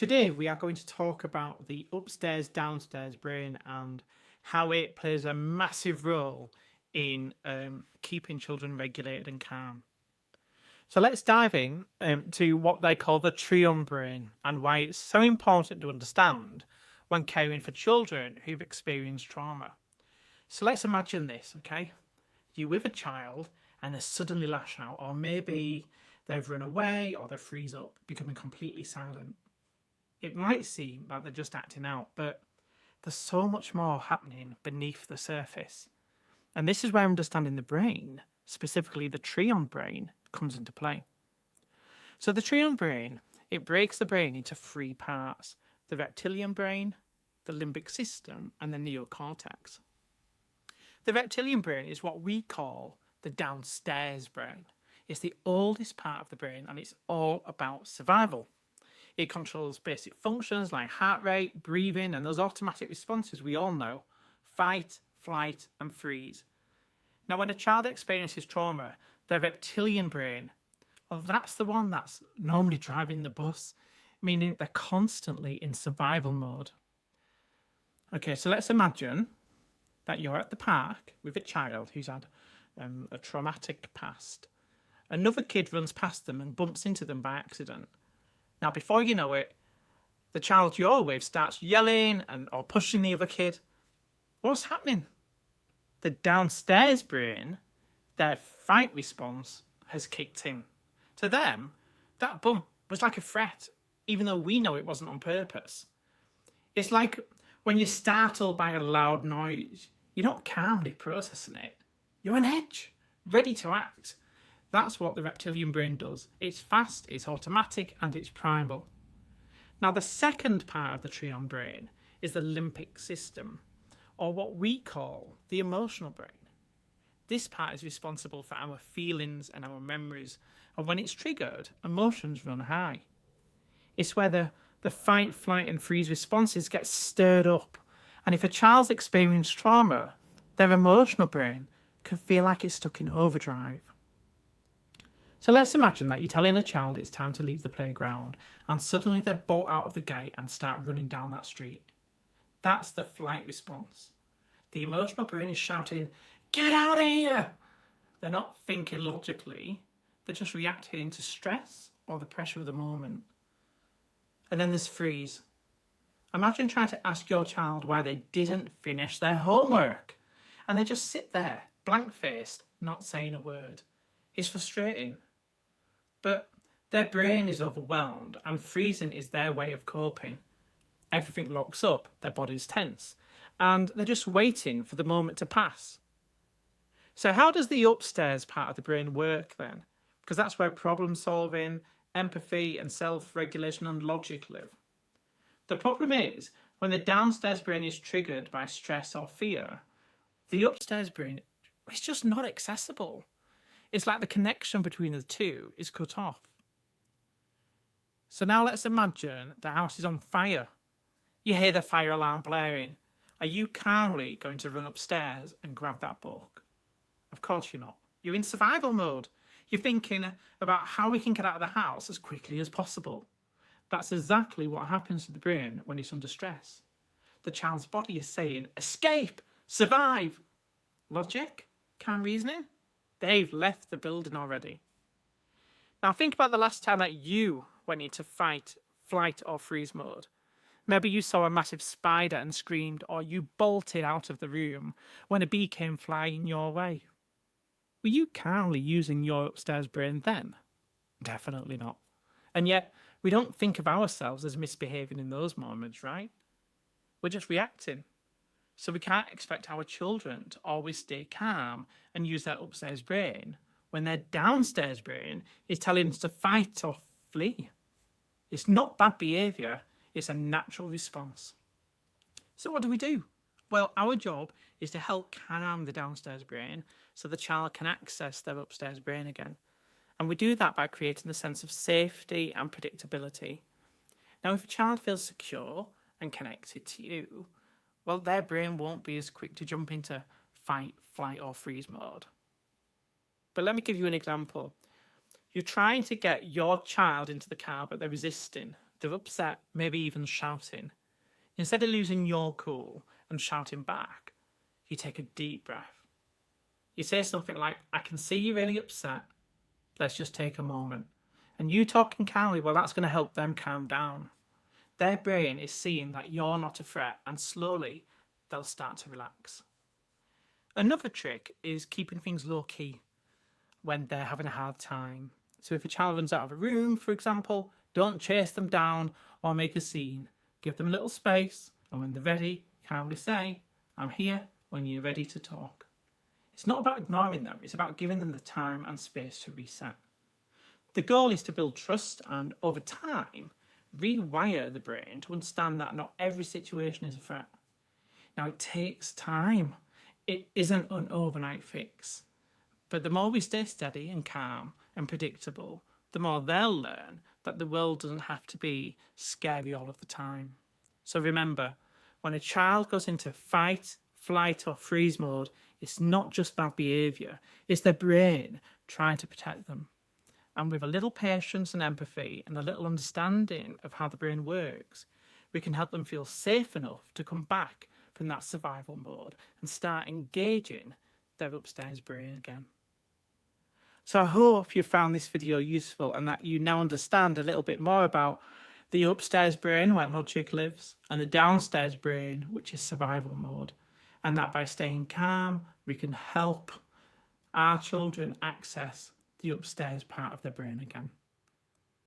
Today we are going to talk about the upstairs downstairs brain and how it plays a massive role in keeping children regulated and calm. So let's dive in to what they call the Triune Brain and why it's so important to understand when caring for children who've experienced trauma. So let's imagine this, okay? You're with a child and they suddenly lash out, or maybe they've run away or they freeze up, becoming completely silent. It might seem like they're just acting out, but there's so much more happening beneath the surface. And this is where understanding the brain, specifically the Triune Brain, comes into play. So the Triune Brain, it breaks the brain into three parts: the Reptilian Brain, the Limbic system, and the Neocortex. The Reptilian Brain is what we call the downstairs brain. It's the oldest part of the brain and it's all about survival. It controls basic functions like heart rate, breathing, and those automatic responses we all know: fight, flight, and freeze. Now, when a child experiences trauma, their reptilian brain, well, that's the one that's normally driving the bus, meaning they're constantly in survival mode. Okay, so let's imagine that you're at the park with a child who's had a traumatic past. Another kid runs past them and bumps into them by accident. Now, before you know it, the child you're with starts yelling or pushing the other kid. What's happening? The downstairs brain, their fight response, has kicked in. To them, that bump was like a threat, even though we know it wasn't on purpose. It's like when you're startled by a loud noise, you're not calmly processing it. You're on edge, ready to act. That's what the reptilian brain does. It's fast, it's automatic, and it's primal. Now, the second part of the Triune Brain is the limbic system, or what we call the emotional brain. This part is responsible for our feelings and our memories, and when it's triggered, emotions run high. It's where the fight, flight, and freeze responses get stirred up, and if a child's experienced trauma, their emotional brain can feel like it's stuck in overdrive. So let's imagine that you're telling a child it's time to leave the playground and suddenly they bolt out of the gate and start running down that street. That's the flight response. The emotional brain is shouting, "Get out of here!" They're not thinking logically, they're just reacting to stress or the pressure of the moment. And then there's freeze. Imagine trying to ask your child why they didn't finish their homework and they just sit there, blank-faced, not saying a word. It's frustrating. But their brain is overwhelmed and freezing is their way of coping. Everything locks up, their body's tense, and they're just waiting for the moment to pass. So how does the upstairs part of the brain work then? Because that's where problem solving, empathy, and self-regulation and logic live. The problem is, when the downstairs brain is triggered by stress or fear, the upstairs brain is just not accessible. It's like the connection between the two is cut off. So now let's imagine the house is on fire. You hear the fire alarm blaring. Are you calmly going to run upstairs and grab that book? Of course you're not. You're in survival mode. You're thinking about how we can get out of the house as quickly as possible. That's exactly what happens to the brain when it's under stress. The child's body is saying, escape, survive. Logic? Calm reasoning? They've left the building already. Now think about the last time that you went into fight, flight, or freeze mode. Maybe you saw a massive spider and screamed, or you bolted out of the room when a bee came flying your way. Were you calmly using your upstairs brain then? Definitely not. And yet, we don't think of ourselves as misbehaving in those moments, right? We're just reacting. So we can't expect our children to always stay calm and use their upstairs brain when their downstairs brain is telling us to fight or flee. It's not bad behaviour, it's a natural response. So what do? Well, our job is to help calm the downstairs brain so the child can access their upstairs brain again. And we do that by creating a sense of safety and predictability. Now, if a child feels secure and connected to you, well, their brain won't be as quick to jump into fight, flight, or freeze mode. But let me give you an example. You're trying to get your child into the car, but they're resisting. they're upset, maybe even shouting, instead of losing your cool and shouting back, you take a deep breath. You say something like, I can see you're really upset. Let's just take a moment. And you talking calmly, well, that's going to help them calm down. Their brain is seeing that you're not a threat, and slowly they'll start to relax. Another trick is keeping things low key when they're having a hard time. So if a child runs out of a room, for example, don't chase them down or make a scene. Give them a little space, and when they're ready, calmly say, I'm here when you're ready to talk. It's not about ignoring them, it's about giving them the time and space to reset. The goal is to build trust and, over time, rewire the brain to understand that not every situation is a threat. Now, it takes time. It isn't an overnight fix. But the more we stay steady and calm and predictable, the more they'll learn that the world doesn't have to be scary all of the time. So remember, when a child goes into fight, flight or freeze mode, it's not just bad behaviour, it's their brain trying to protect them. And with a little patience and empathy and a little understanding of how the brain works, we can help them feel safe enough to come back from that survival mode and start engaging their upstairs brain again. So I hope you found this video useful and that you now understand a little bit more about the upstairs brain where logic lives and the downstairs brain, which is survival mode. And that by staying calm, we can help our children access the upstairs part of their brain again.